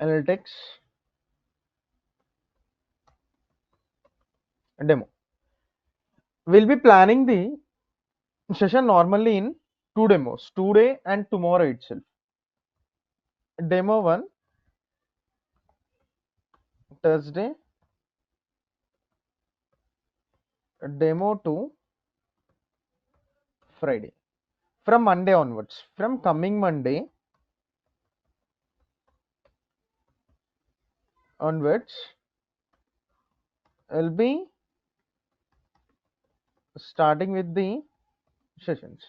analytics demo. We'll be planning the session normally in two demos, today and tomorrow itself. Demo 1 Thursday, demo 2 Friday. From Monday onwards, from coming Monday onwards, will be starting with the sessions.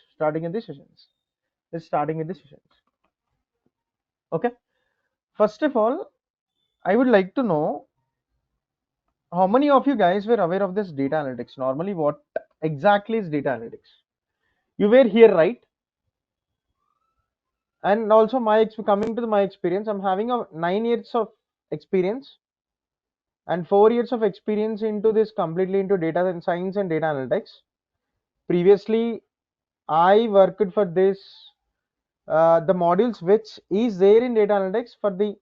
It's starting with the sessions. Okay. First of all, I would like to know how many of you guys were aware of this data analytics. Normally, what exactly is data analytics? You were here, right? And also, coming to my experience, I'm having a 9 years of experience and 4 years of experience into this completely into data and science and data analytics. Previously, I worked for this the modules which is there in data analytics for the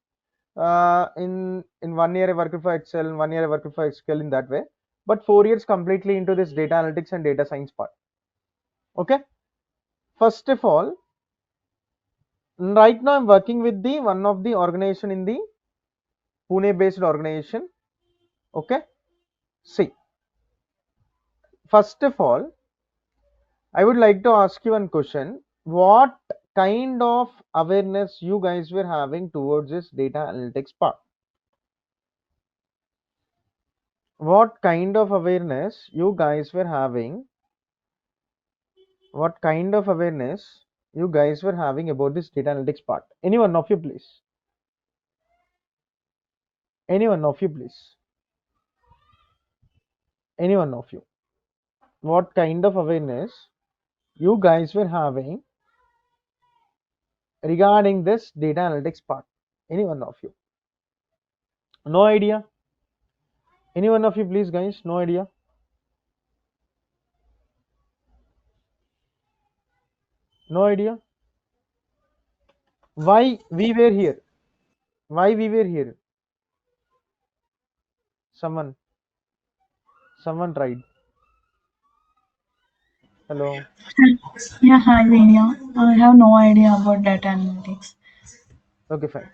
in 1 year I worked for Excel, in 1 year I worked for SQL in that way, but 4 years completely into this data analytics and data science part. Okay, first of all, right now I'm working with the one of the organization in the Pune based organization. Okay, see, first of all, I would like to ask you one question. What kind of awareness you guys were having towards this data analytics part? What kind of awareness you guys were having? What kind of awareness you guys were having about this data analytics part? Any one of you, please. Any one of you, please. Any one of you. What kind of awareness you guys were having regarding this data analytics part? Any one of you? No idea? Any one of you, please, guys? No idea? No idea? Why we were here? Why we were here? Someone tried. Hello. Yeah, hi Vidya. I have no idea about data analytics. Okay, fine.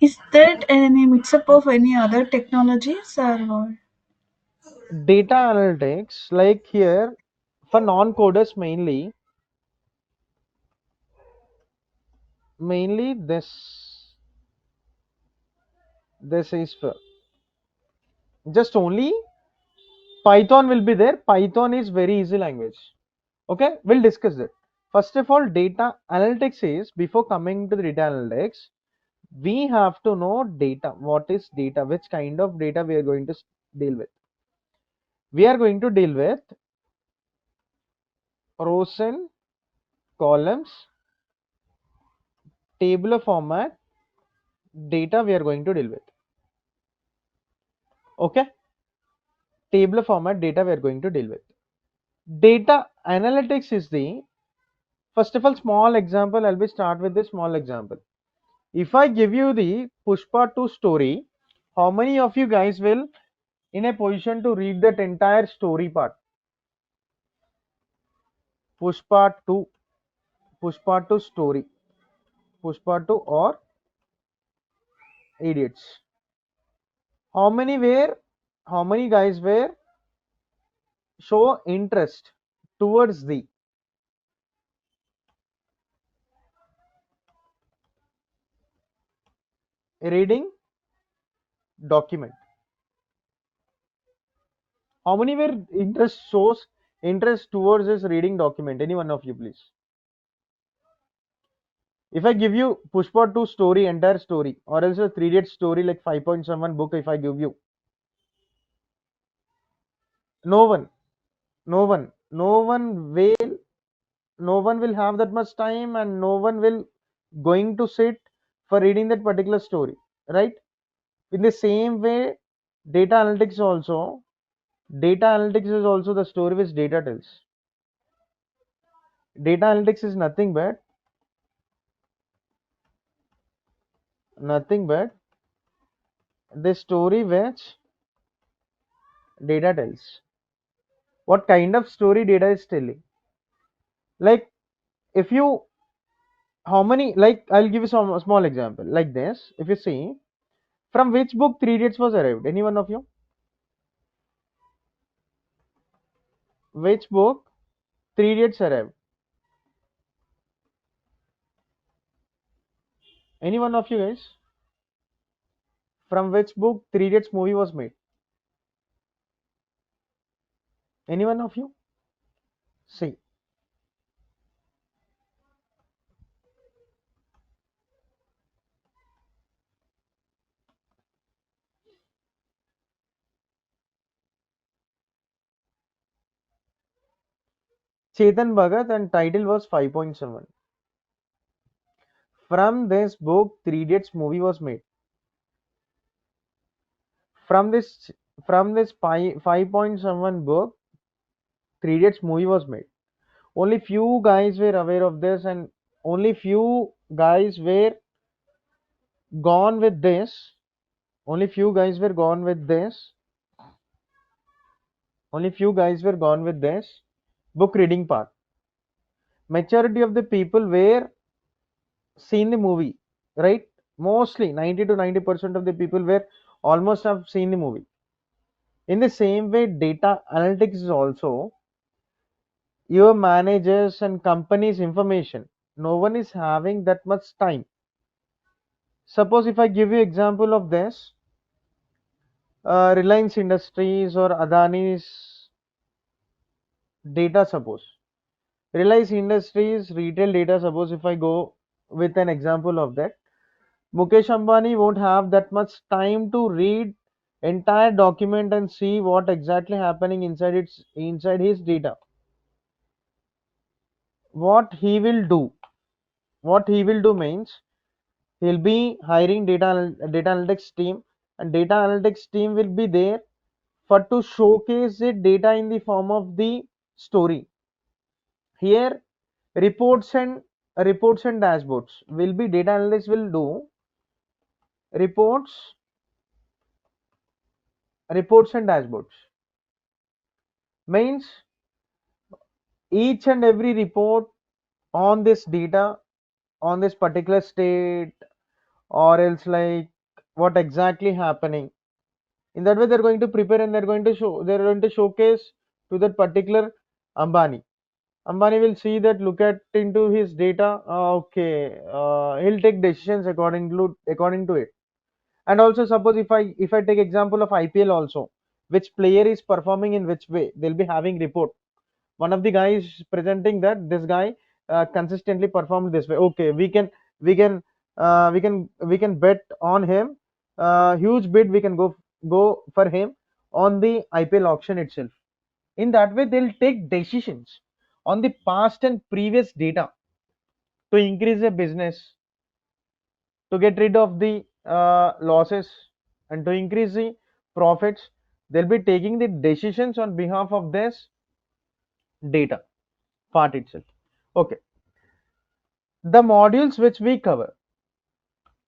Is that any mix-up of any other technologies or what? Data analytics, like here, for non-coders mainly this is for just only Python will be there. Python is very easy language. Okay, we'll discuss it. First of all, data analytics is, before coming to the data analytics, we have to know data. What is data? Which kind of data we are going to deal with? We are going to deal with rows and columns, tabular format data we are going to deal with. Okay, tabular format data we are going to deal with. Data analytics is the, first of all, small example. I'll be start with this small example. If I give you the Pushpa 2 story, how many of you guys will in a position to read that entire story part? Pushpa 2, Pushpa 2 story, Pushpa 2 or Idiots. How many were, how many guys were show interest towards the reading document? How many were shows interest towards this reading document? Any one of you, please. If I give you Pushpa 2 story, entire story, or else a 3 date story like 5.7 book, if I give you, no one, no one, no one will, no one will have that much time, and no one will going to sit for reading that particular story, right? In the same way, data analytics also, data analytics is also the story which data tells. Data analytics is nothing but the story which data tells. What kind of story data is telling? Like, if you, how many, like, I'll give you some small example like this. If you see, from which book Three Idiots was arrived? Any one of you? Which book Three Idiots arrived? Any one of you guys? From which book Three Idiots movie was made? Any one of you? See, Chetan Bhagat, and title was 5.7. From this book Three Idiots movie was made. From this from this 5.7 book Three Idiots movie was made. Only few guys were aware of this, and only few guys were gone with this. Only few guys were gone with this. Only few guys were gone with this book reading part. Majority of the people were seen the movie, right? Mostly 90 to 90% of the people were almost have seen the movie. In the same way, data analytics is also your managers and companies information. No one is having that much time. Suppose if I give you example of this, Reliance Industries or Adani's data, suppose Reliance Industries retail data, suppose if I go with an example of that, Mukesh Ambani won't have that much time to read entire document and see what exactly happening inside his data. What he will do, what he will do means he'll be hiring data analytics team, and data analytics team will be there for to showcase the data in the form of the story. Here reports and dashboards will be data analysts will do reports and dashboards means each and every report on this data on this particular state, or else like what exactly happening. In that way they're going to prepare, and they're going to showcase to that particular Ambani. Ambani will see that, look at into his data. Okay, he'll take decisions according to it. And also, suppose if I take example of IPL also, which player is performing in which way, they'll be having report. One of the guys presenting that this guy consistently performed this way. Okay, we can we can bet on him. Huge bid we can go for him on the IPL auction itself. In that way, they'll take decisions on the past and previous data to increase the business, to get rid of the losses, and to increase the profits. They'll be taking the decisions on behalf of this data part itself. Okay, the modules which we cover.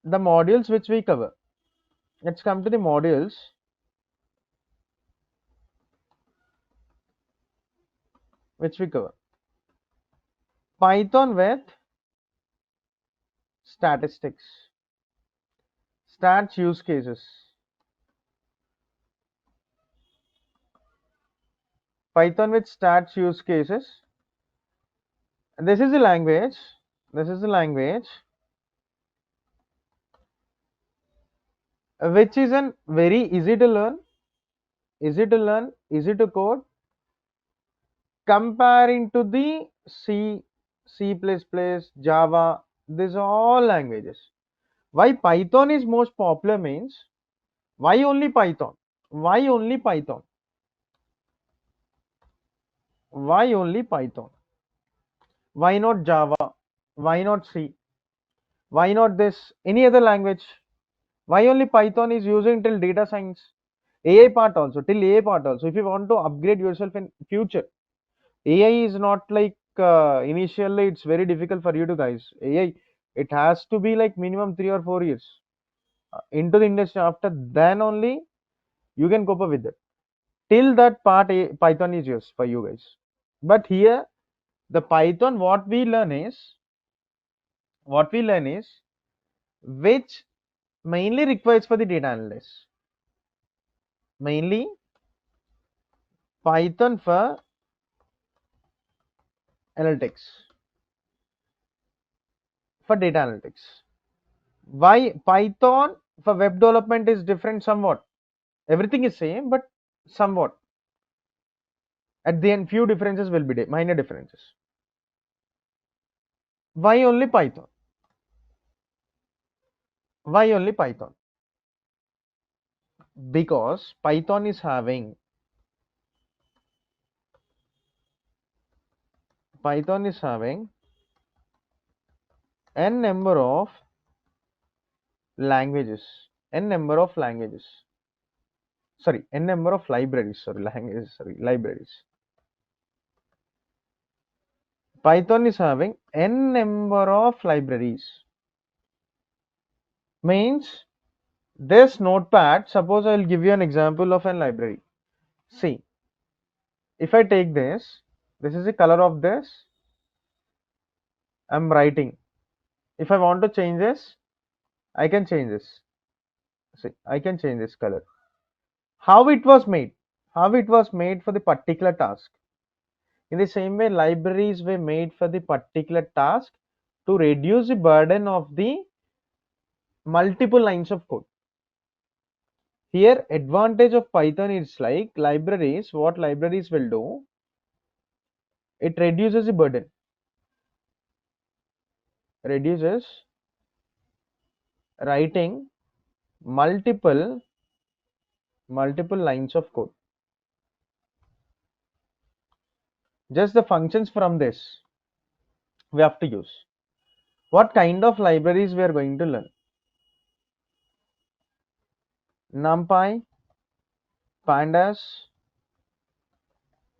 The modules which we cover. Let's come to the modules which we cover. Python with statistics, stats use cases. Python with stats use cases. This is the language. This is the language which is an very easy to learn, easy to code, comparing to the C, C++, Java. These all languages. Why Python is most popular means, why only Python? Why only Python? Why only Python? Why not Java? Why not C? Why not this any other language? Why only Python is using till data science? AI part also, till AI part also. If you want to upgrade yourself in future, AI is not like initially it's very difficult for you to guys. AI, it has to be like minimum 3 or 4 years. into the industry, after then only you can cope up with it. Till that part, Python is used for you guys. But here, the Python, what we learn is which mainly requires for the data analysis. Mainly Python for analytics, for data analytics. Why Python for web development is different somewhat? Everything is same, but somewhat. At the end, few differences will be minor differences. Why only Python? Why only Python? Because Python is having n number of languages, n number of languages. Sorry, n number of libraries. Sorry, languages. Sorry, libraries. Python is having n number of libraries. Means this notepad, suppose I will give you an example of a library. See, if I take this is the color of this, I'm writing. If I want to change this, I can change this. See, I can change this color. How it was made? How it was made for the particular task. In the same way, libraries were made for the particular task to reduce the burden of the multiple lines of code. Here, advantage of Python is like libraries, what libraries will do, it reduces the burden, reduces writing multiple lines of code. Just the functions from this we have to use. What kind of libraries we are going to learn? NumPy, Pandas,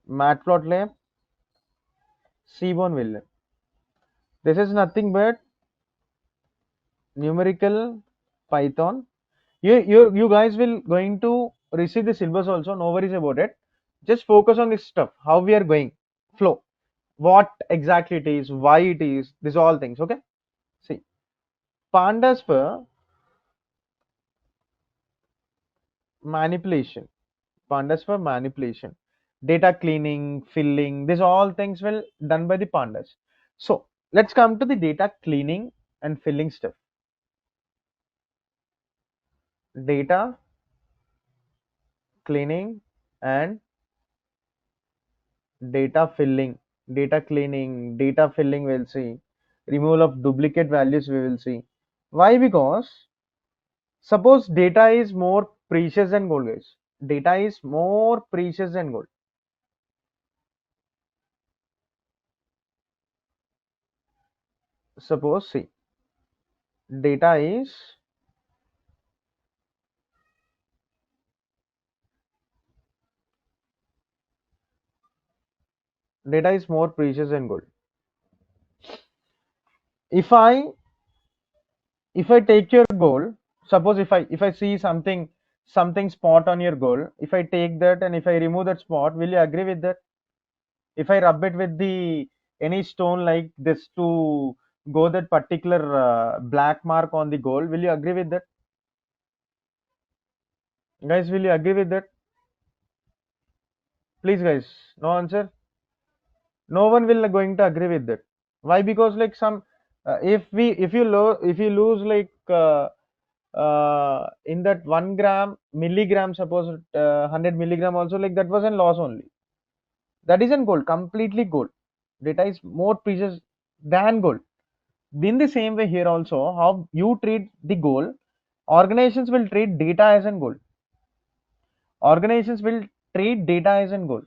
Matplotlib, Seaborn will learn. This is nothing but numerical Python. You guys will going to receive the syllabus also, no worries about it. Just focus on this stuff, how we are going, flow, what exactly it is, why it is, these all things. Okay, see, Pandas for manipulation, data cleaning, filling, these all things will done by the Pandas. So let's come to the data cleaning and filling stuff. Data cleaning and data filling. Data cleaning, data filling, we'll see. Removal of duplicate values, we will see. Why? Because suppose data is more precious than gold, guys. Data is more precious than gold. Suppose, see, data is more precious than gold. If I take your gold, suppose if I see something spot on your gold, if I take that and if I remove that spot, will you agree with that? If I rub it with the any stone like this to go that particular black mark on the gold, will you agree with that? Guys, will you agree with that? Please, guys, no answer. No one will going to agree with that. Why? Because like some if you lose like in that 1 gram milligram, suppose 100 milligram also, like that was a loss only. That isn't gold, completely gold. Data is more precious than gold. In the same way here also, how you treat the gold, organizations will treat data as in gold. Organizations will treat data as in gold.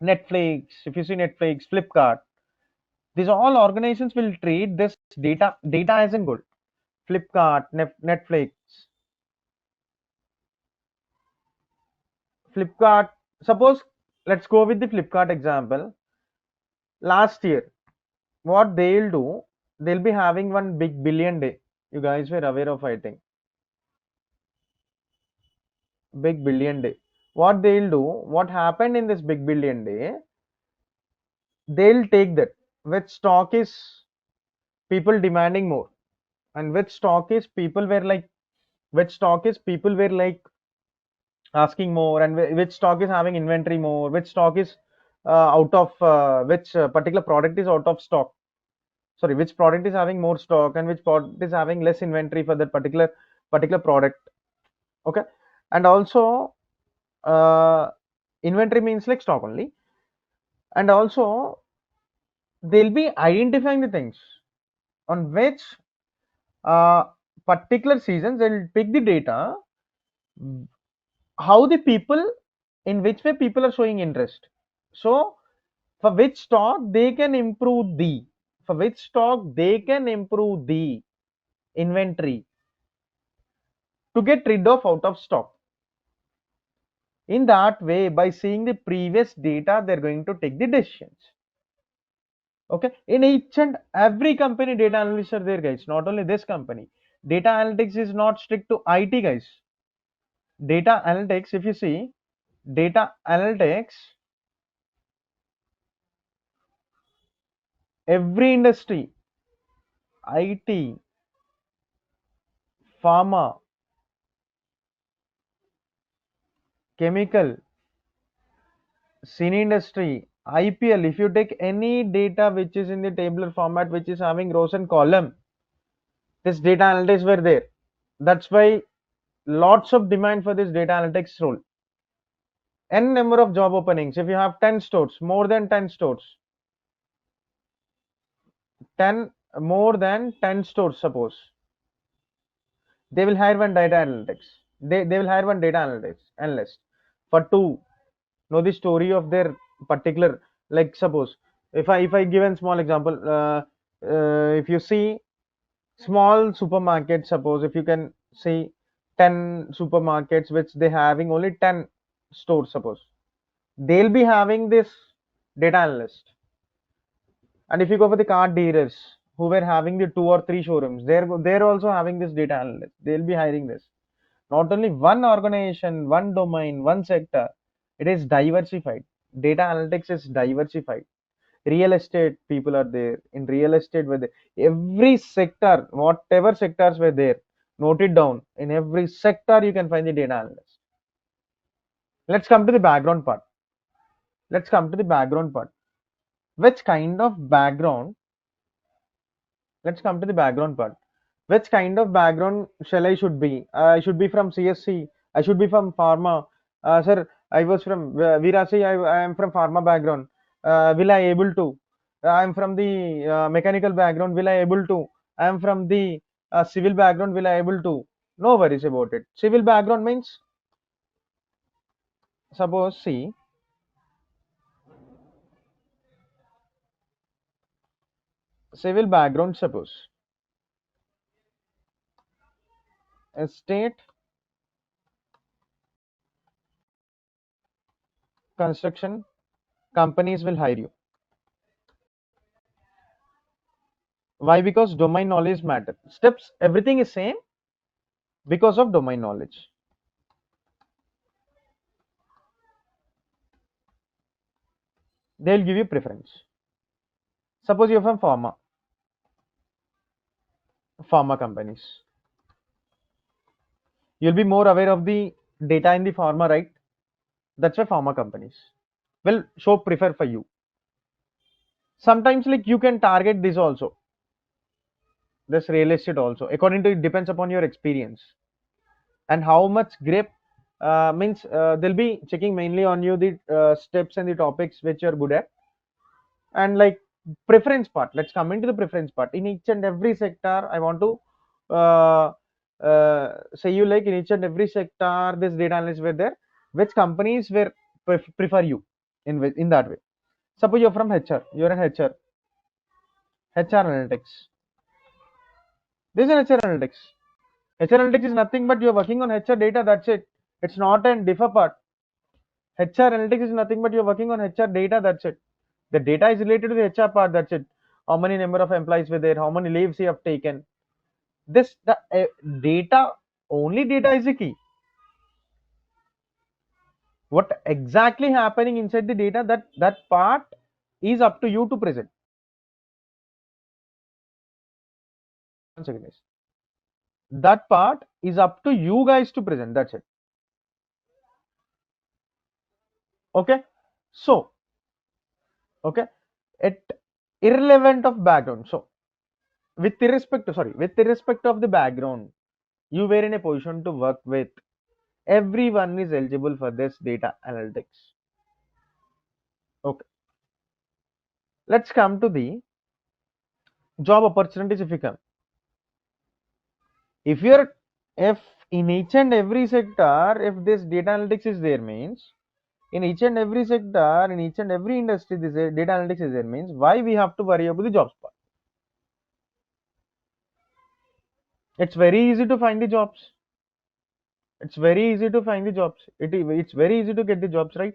Netflix, if you see Netflix, Flipkart, these all organizations will treat this data as in gold. Flipkart, Netflix, Flipkart. Suppose let's go with the Flipkart example. Last year, what they'll do, they'll be having one big billion day. You guys were aware of, I think. big billion day. What they'll do, what happened in this big billion day, they'll take that which stock is people demanding more, and which stock is people were like, which stock is people were like asking more, and which stock is having inventory more, which stock is out of which particular product is out of stock, sorry, which product is having more stock and which product is having less inventory for that particular product. Okay. And also inventory means like stock only. And also they'll be identifying the things on which uh, particular seasons they'll pick the data, how the people, in which way people are showing interest. So for which stock they can improve the, for which stock they can improve the inventory to get rid of out of stock. In that way, by seeing the previous data, they're going to take the decisions. Okay. In each and every company, data analysts are there, guys. Not only this company. Data analytics is not strict to IT, guys. Data analytics, if you see, data analytics, every industry, IT, pharma, chemical, cine industry, IPL, if you take any data which is in the tabular format, which is having rows and column, this data analytics were there. That's why lots of demand for this data analytics role. N number of job openings. If you have 10 stores, more than 10 stores, 10 more than 10 stores, suppose, they will hire one data analytics. They will hire one data analytics analyst for to know the story of their particular, like suppose, if I give a small example, if you see small supermarket, suppose if you can see 10 supermarkets which they having only 10 stores, suppose, they'll be having this data analyst. And if you go for the car dealers who were having the 2 or 3 showrooms, they're also having this data analyst. They'll be hiring this. Not only one organization, one domain, one sector. It is diversified. Data analytics is diversified. Real estate people are there. In real estate were there. Every sector, whatever sectors were there, note it down. In every sector you can find the data analyst. Let's come to the background part. Let's come to the background part. Which kind of background, let's come to the background part. Which kind of background shall I should be? I should be from CSC. I should be from pharma. Sir, I was from Virasi. I am from pharma background. Will I able to? I am from the mechanical background. Will I able to? I am from the civil background. Will I able to? No worries about it. Civil background means, suppose, see, civil background, suppose, estate, construction, companies will hire you. Why? Because domain knowledge matter. Steps, everything is same because of domain knowledge. They'll give you preference. Suppose you're from pharma companies. You'll be more aware of the data in the pharma, right? That's why pharma companies will show prefer for you. Sometimes like you can target this also, this real estate also. According to it depends upon your experience and how much grip means they'll be checking mainly on you the steps and the topics which you're good at. And like preference part, let's come into the preference part. In each and every sector I want to uh, say you, like in each and every sector this data analysts were there, which companies were prefer you in that way. Suppose you're from HR, you're an HR analytics. This is an HR analytics. HR analytics is nothing but you're working on HR data, that's it. It's not an differ part. HR analytics is nothing but you're working on HR data, that's it. The data is related to the HR part, that's it. How many number of employees were there, how many leaves you have taken. This the data, only data is the key. what exactly happening inside the data, that part is up to you to present. One second, guys. That part is up to you guys to present. That's it. Okay. So, okay, it irrelevant of background. So, with irrespect, sorry, with irrespect of the background, you were in a position to work with. Everyone is eligible for this data analytics. Okay. Let's come to the job opportunities. If you come, if you're, if in each and every sector, if this data analytics is there, means in each and every sector, in each and every industry, this data analytics is there, means why we have to worry about the jobs part? It's very easy to find the jobs. It's very easy to find the jobs. It's very easy to get the jobs, right?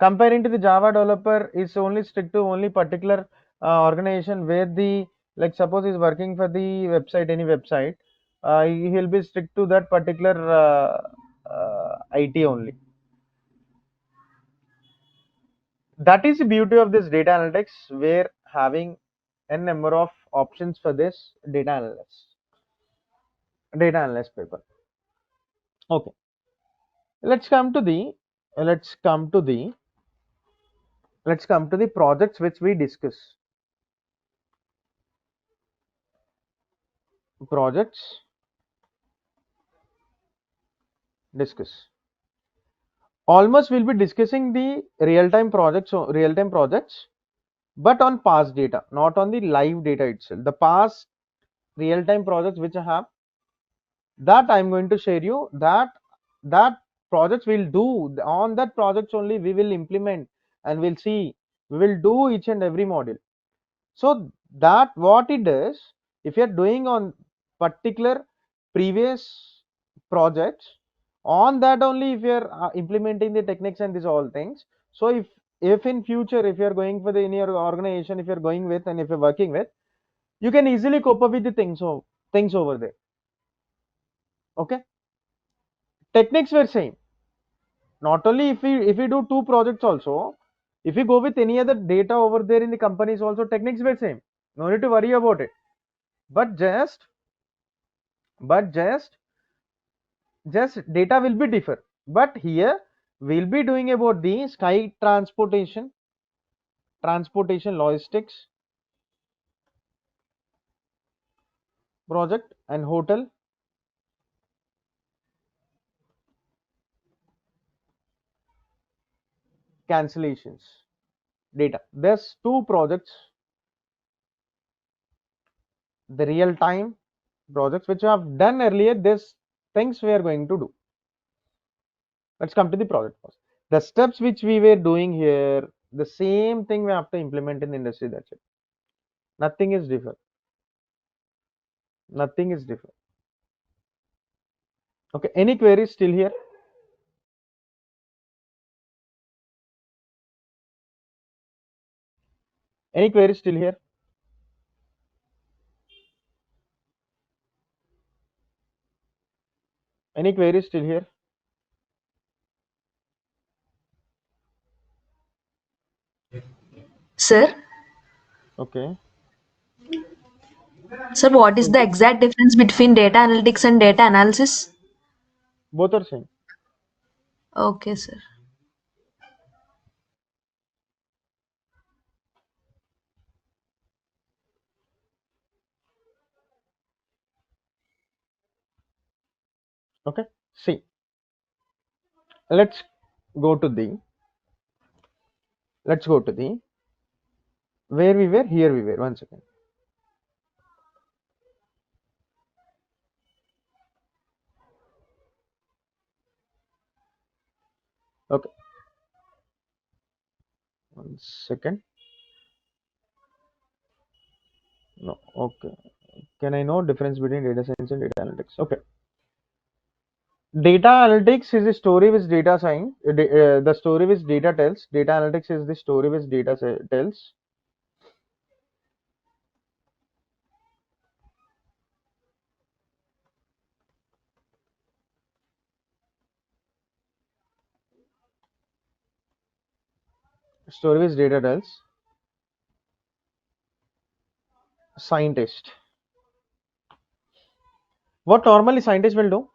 Comparing to the Java developer is only strict to only particular organization where the, like suppose he's working for the website, any website, he'll be strict to that particular IT only. That is the beauty of this data analytics. We're having a number of options for this data analyst paper. Okay, let's come to the let's come to the let's come to the projects which we discuss. Projects discuss. Almost we'll be discussing the real-time projects, but on past data, not on the live data itself. The past real-time projects which I have, that I'm going to share you, that projects will do on that projects only we will implement, and we'll see, we will do each and every module. So that what it does, if you're doing on particular previous projects, on that only if you're implementing the techniques and these all things. So if in future, if you're going for the in your organization, if you're going with and if you're working with, you can easily cope up with the things over there. Okay, techniques were same. Not only if we do two projects also, if we go with any other data over there in the companies also, techniques were same. No need to worry about it. But just data will be differ. But here we'll be doing about the sky transportation logistics project and hotel cancellations data. There's two projects, the real time projects which we have done earlier. This things we are going to do. Let's come to the project first. The steps which we were doing here, the same thing we have to implement in the industry. That's it. Nothing is different. Nothing is different. Okay. Any queries still here? Any queries still here? Any queries still here? Sir, Okay. sir, what is the So exact difference between data analytics and data analysis? both are same. Okay, sir. Okay. See, let's go to the let's go to the where we were. Here we were. One second. Okay. One second. No. Okay. Can I know difference between data science and data analytics? Okay. Data analytics is a story which data science, the story which data tells. Data analytics is the story which data tells. Story which data tells. Scientist. What normally scientists will do?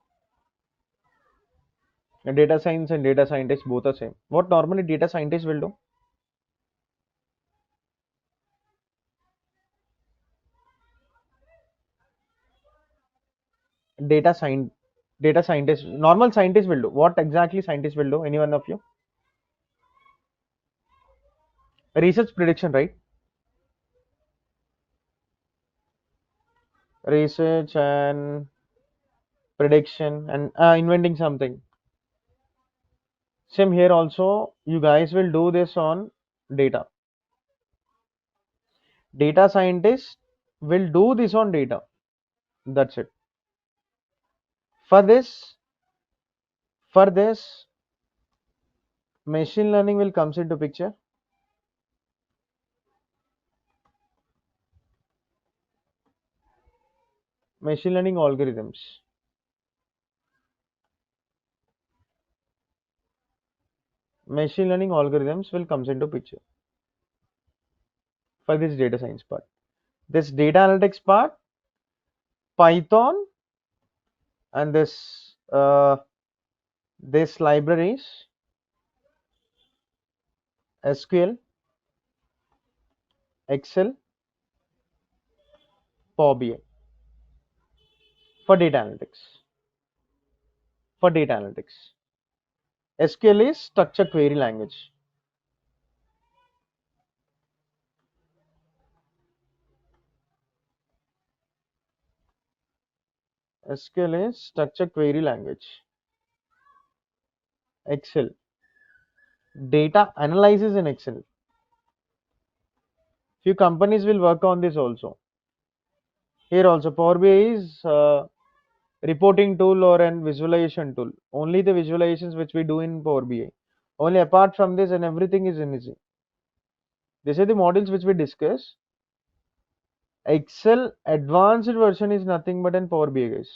Data science and data scientists both are same. What normally data scientists will do? Data science. Data scientists. Normal scientists will do. What exactly scientists will do? Any one of you? Research prediction, right? Research and prediction and inventing something. Same here also. You guys will do this on data. Data scientists will do this on data. That's it. For this, machine learning will comes into picture. Machine learning algorithms. Machine learning algorithms will comes into picture for this data science part. This data analytics part, Python, and this libraries, SQL, Excel, Power BI for data analytics. For data analytics, SQL is structured query language. SQL is structured query language. Excel, data analysis in Excel. Few companies will work on this also. Here also Power BI is reporting tool or an visualization tool. Only the visualizations which we do in Power BI. Only apart from this and everything is in easy. These are the models which we discuss. Excel advanced version is nothing but an Power BI guys.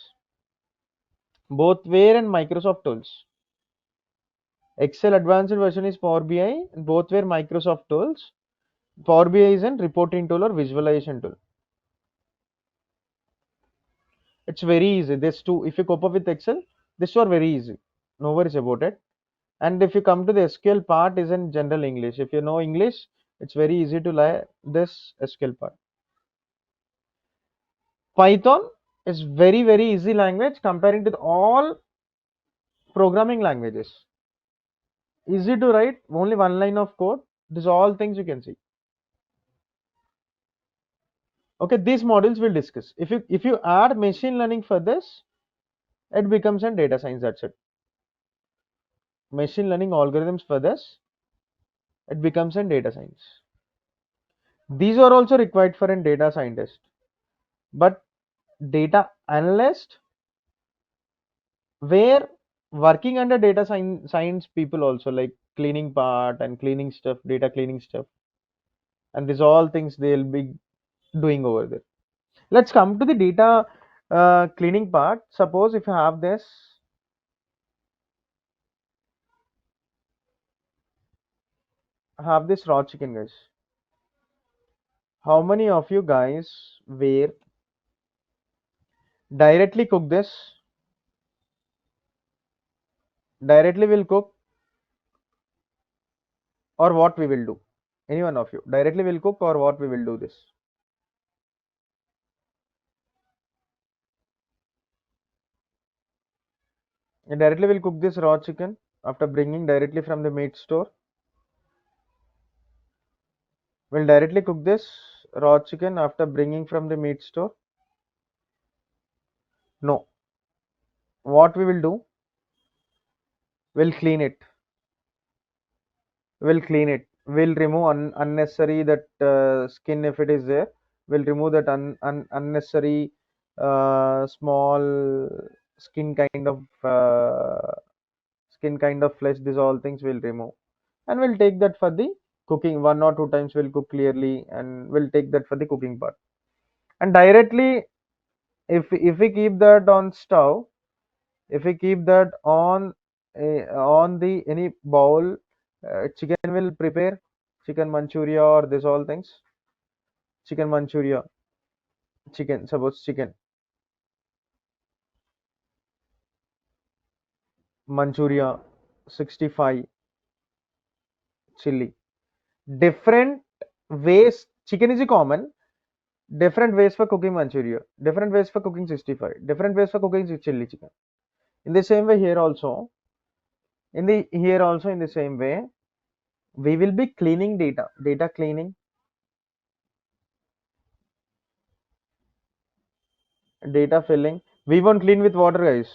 Both where and Microsoft tools. Excel advanced version is Power BI and both were Microsoft tools. Power BI is a reporting tool or visualization tool. It's very easy. This two, if you cope up with Excel, this are very easy. No worries about it. And if you come to the SQL part, is in general English. If you know English, it's very easy to learn this SQL part. Python is very easy language comparing to all programming languages. Easy to write, only one line of code. These all things you can see. Okay, these models we'll discuss. If you add machine learning for this, it becomes a data science. That's it. Machine learning algorithms for this, it becomes a data science. These are also required for a data scientist, but data analyst, where working under data science people also, like cleaning part and cleaning stuff, data cleaning stuff, and these all things they'll be doing over there. Let's come to the data cleaning part. Suppose if you have this raw chicken guys, how many of you guys were directly cook this, directly will cook, or what we will do? Any one of you directly will cook, or what we will do this? You directly will cook this raw chicken after bringing directly from the meat store. Will directly cook this raw chicken after bringing from the meat store? No. What we will do? We'll clean it. We'll clean it. We'll remove unnecessary that skin if it is there. We'll remove that unnecessary small skin kind of flesh. These all things we'll remove, and we'll take that for the cooking. One or two times we'll cook clearly, and we'll take that for the cooking part. And directly, if we keep that on stove, if we keep that on the any bowl, chicken will prepare. chicken Manchuria or this all things. Chicken Manchuria, chicken, suppose chicken Manchuria 65 chili. Different ways, chicken is a common, different ways for cooking Manchuria, different ways for cooking 65, different ways for cooking chili chicken. In the same way here also, in the same way, we will be cleaning data cleaning, data filling. We won't clean with water, guys.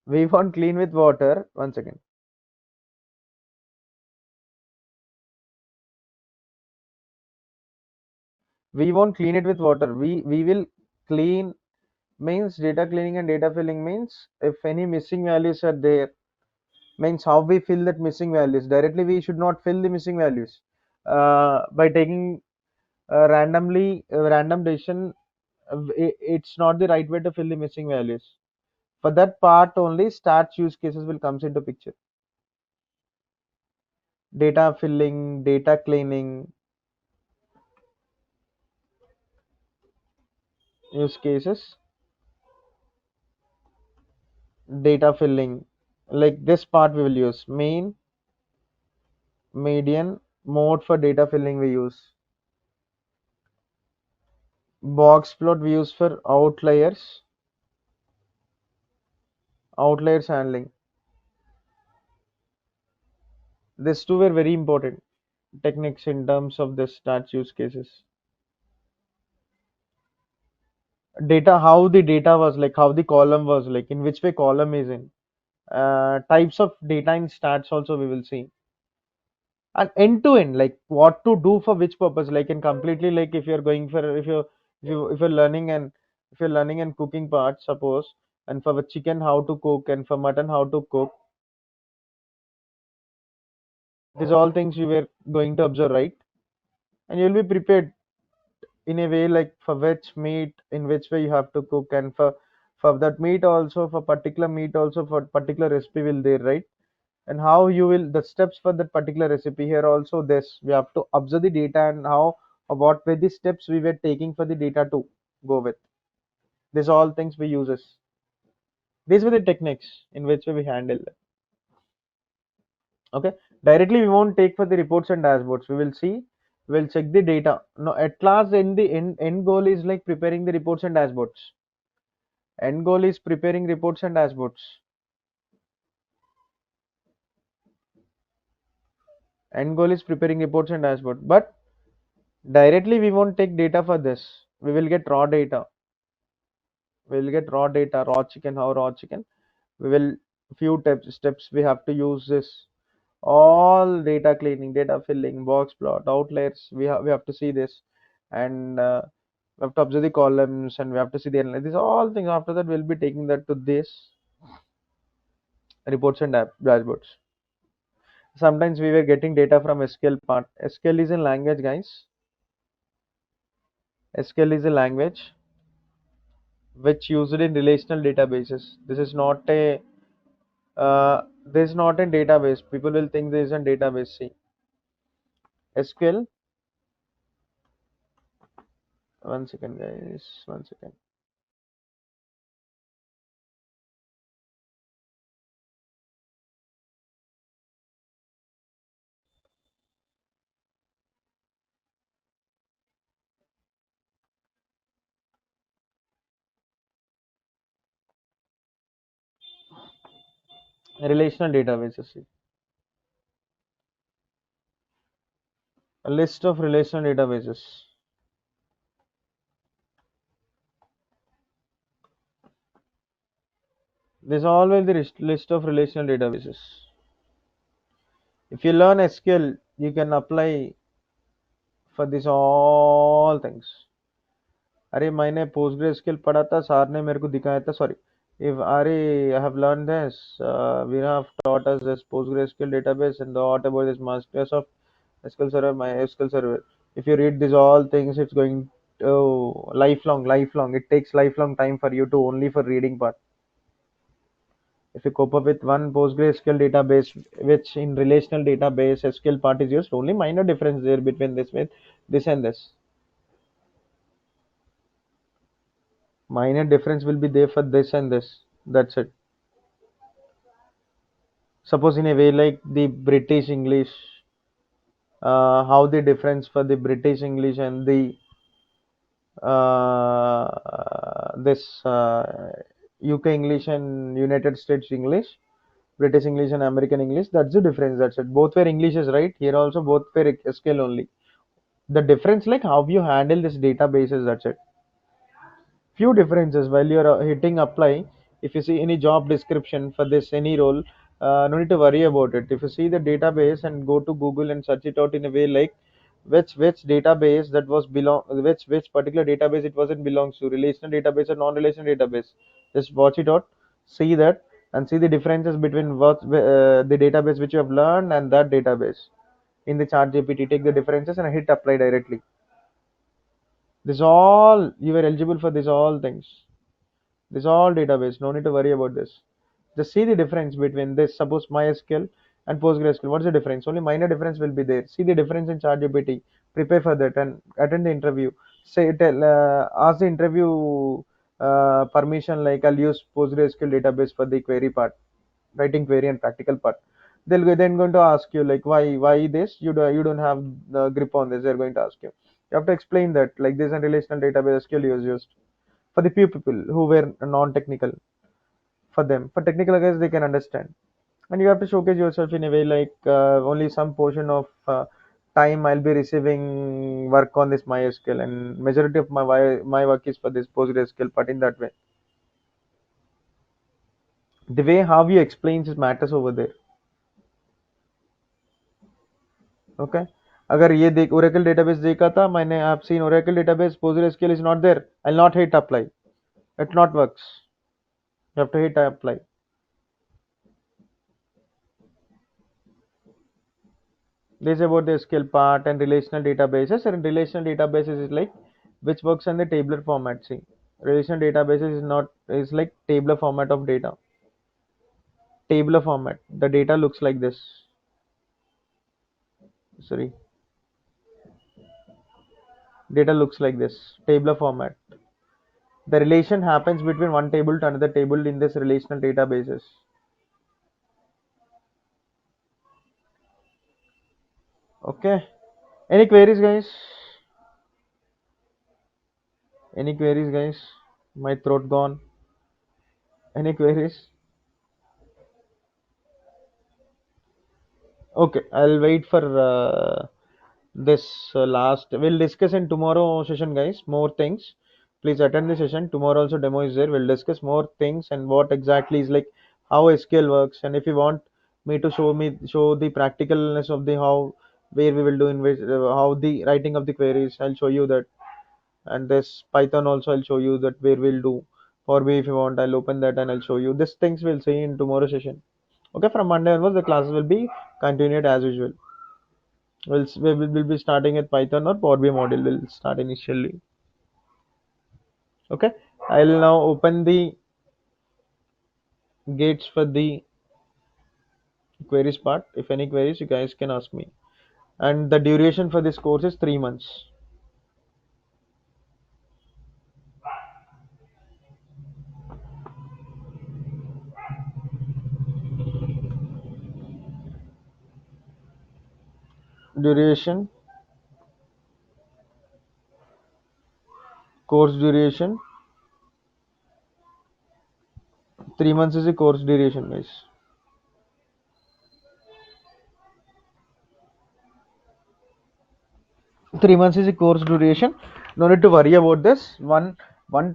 We won't clean with water. One second. We won't clean it with water. We will clean means data cleaning and data filling means if any missing values are there, means how we fill that missing values. Directly we should not fill the missing values by taking random decision. It's not the right way to fill the missing values. For that part only stats use cases will comes into picture. Data filling, data cleaning use cases, data filling, like this part we will use main, median, mode. For data filling we use box plot, we use for outliers handling. These two were very important techniques in terms of the stats use cases. Data, how the data was, like how the column was, like in which way column is in. Types of data in stats also we will see. And end to end, like what to do for which purpose, like in completely, like if you're going for, if you're learning and if you're learning and cooking part, suppose, and for the chicken how to cook and for mutton how to cook, these all things you were going to observe, right? And you'll be prepared in a way, like for which meat in which way you have to cook, and for that meat also, for particular meat also, for particular recipe will there, right? And how you will, the steps for that particular recipe here also, this we have to observe the data and how or what were the steps we were taking for the data to go with. These all things we uses. These were the techniques in which way we handle it. Okay, directly we won't take for the reports and dashboards. We will see, we'll check the data. No, at last in the end goal is like preparing the reports and dashboards. End goal is preparing reports and dashboards. End goal is preparing reports and dashboard. But directly we won't take data for this. We will get raw data. We will get raw data, raw chicken, how raw chicken. We will few steps we have to use this. All data cleaning, data filling, box plot, outliers. We have to see this, and we have to observe the columns, and we have to see the analysis. These all things. After that, we'll be taking that to this reports and dashboards. Sometimes we were getting data from SQL part. SQL is a language, guys. SQL is a language which used in relational databases. This is not a database. People will think this is a database. See, SQL. One second, guys. One second. Relational databases. See, a list of relational databases. This is always the list of relational databases. If you learn SQL, you can apply for this all things. अरे मैंने PostgreSQL पढ़ा था, sir ने मेरे को दिखाया था, sorry, if अरे I have learned this, we have taught us this PostgreSQL database and what about this Microsoft SQL Server, my SQL Server. If you read these all things, it's going to lifelong. It takes lifelong time for you to only for reading part. If you cope up with one PostgreSQL database, which in relational database SQL part is used, only minor difference there between this with this and this. Minor difference will be there for this and this. That's it. Suppose in a way like the British English, how the difference for the British English and the this UK English and United States English, British English and American English. That's the difference. That's it. Both were Englishes, right? Here also both were SQL only. The difference like how you handle this databases. That's it. Few differences while you're hitting apply. If you see any job description for this any role, no need to worry about it. If you see the database and go to Google and search it out in a way like which database that was belong, which particular database it wasn't belongs to, relational database or non-relational database, just watch it out, see that, and see the differences between what the database which you have learned and that database in the chat GPT. Take the differences and hit apply directly. This all you were eligible for, this all things. This all database, no need to worry about this. Just see the difference between this, suppose MySQL and PostgreSQL. What's the difference? Only minor difference will be there. See the difference in ChatGPT. Prepare for that and attend the interview. Say, ask the interview permission like I'll use PostgreSQL database for the query part, writing query and practical part. They'll then going to ask you like why this you don't have the grip on this. They're going to ask you. You have to explain that like this and relational database SQL is used for the few people who were non-technical. For them, for technical guys, they can understand, and you have to showcase yourself in a way like only some portion of time I'll be receiving work on this MySQL, and majority of my work is for this PostgreSQL part. In that way, the way how you explain it matters over there. Okay, अगर ये देख Oracle database देखा था मैंने, I've seen Oracle database, PostgreSQL is not there, I'll not hit apply. It not works. You have to hit apply. This is about the SQL part and relational databases. And relational databases is like which works in the tabular format. See, relational databases is not, is like tabular format of data. Tabular format. The data looks like this. Sorry, data looks like this. Tabular format. The relation happens between one table to another table in this relational databases. Okay. Any queries, guys? Any queries, guys? My throat gone. Any queries? Okay, I'll wait for this last. We'll discuss in tomorrow session, guys. More things. Please attend the session. Tomorrow also demo is there. We'll discuss more things and what exactly is like how SQL works. And if you want me to show the practicalness of the how where we will do in which how the writing of the queries, I'll show you that. And this Python also I'll show you that where we'll do. Or if you want, I'll open that and I'll show you. These things we'll see in tomorrow session. Okay, from Monday onwards the classes will be continued as usual. We'll be starting at Python or Power BI module. Will start initially. Okay, I'll now open the gates for the queries part. If any queries, you guys can ask me. And the duration for this course is 3 months. Duration, course duration, 3 months is the course duration, guys. 3 months is the course duration. No need to worry about this. One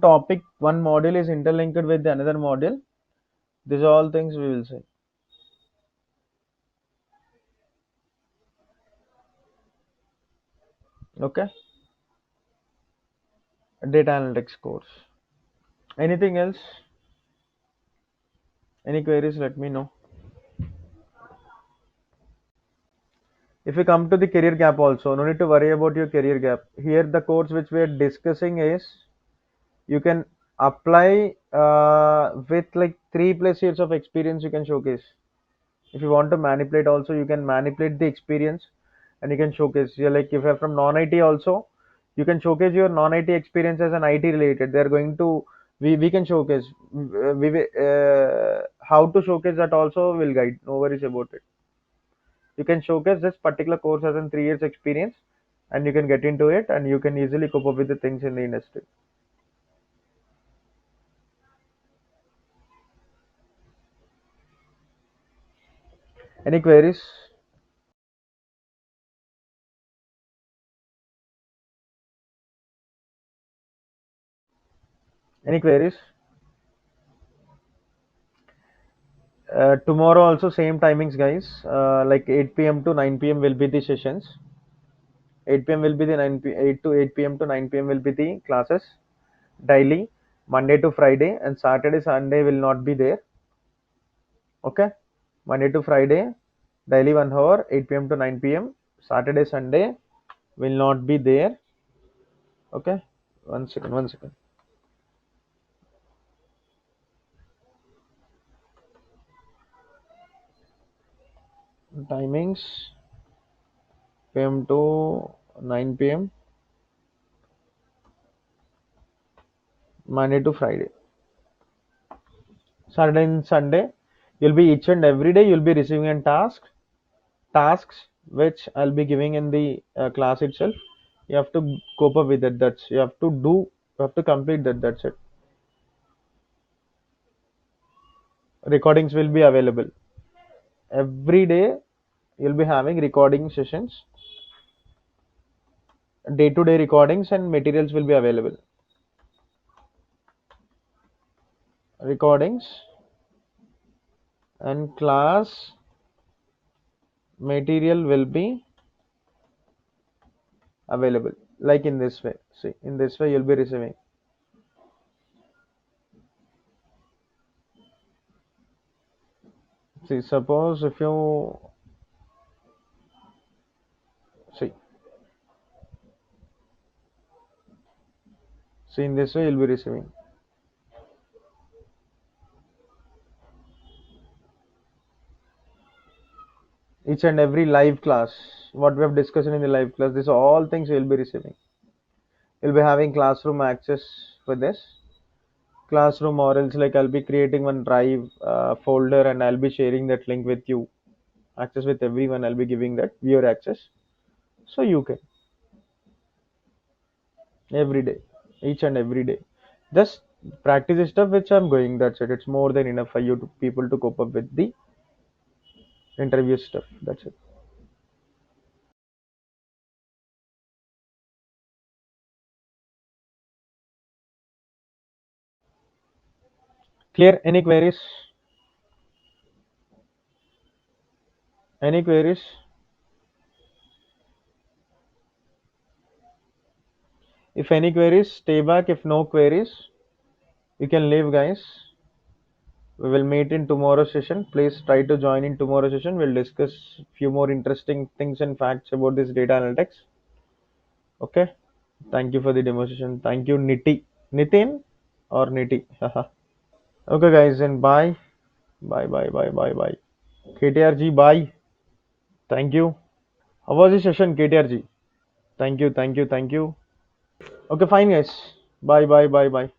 topic, one module is interlinked with the another module. These are all things we will say. Okay, data analytics course. Anything else? Any queries? Let me know. If you come to the career gap also, no need to worry about your career gap. Here the course which we are discussing is you can apply with like 3+ years of experience you can showcase. If you want to manipulate also, you can manipulate the experience and you can showcase. You're like, if you're from non-IT also, you can showcase your non-IT experience as an IT related. They're going to, we can showcase. How to showcase that also will guide. No worries about it. You can showcase this particular course as in 3 years experience and you can get into it and you can easily cope up with the things in the industry. Any queries? Any queries? Tomorrow also same timings, guys. Like 8 p.m. to 9 p.m. will be the sessions. 8 p.m. will be the 8 to 8 p.m. to 9 p.m. will be the classes daily, Monday to Friday, and Saturday, Sunday will not be there. Okay, Monday to Friday, daily 1 hour, 8 p.m. to 9 p.m. Saturday, Sunday will not be there. Okay, one second, one second. Timings p.m. to 9 p.m. Monday to Friday. Saturday and Sunday, you'll be each and every day you'll be receiving a tasks which I'll be giving in the class itself. You have to cope up with it. That's you have to do. You have to complete that. That's it. Recordings will be available every day. You'll be having recording sessions, day-to-day recordings, and materials will be available. Recordings and class material will be available. Like in this way. See, in this way you'll be receiving. See, suppose if you see, see in this way you'll be receiving. Each and every live class, what we have discussed in the live class, these are all things you will be receiving. You'll be having classroom access for this classroom, or else like I'll be creating one drive folder and I'll be sharing that link with you. Access with everyone, I'll be giving that viewer access, so you can every day, each and every day. Just practice the stuff which I'm going. That's it. It's more than enough for you to people to cope up with the interview stuff. That's it. Clear? Any queries? Any queries? If any queries, stay back. If no queries, you can leave, guys. We will meet in tomorrow's session. Please try to join in tomorrow's session. We'll discuss few more interesting things and facts about this data analytics. Okay. Thank you for the demonstration. Thank you, Niti. Nitin or Niti. Okay, guys, and bye. Bye, bye, bye, bye, bye. KTRG, bye. Thank you. How was the session, KTRG? Thank you, thank you, thank you. Okay, fine, guys. Bye, bye, bye, bye.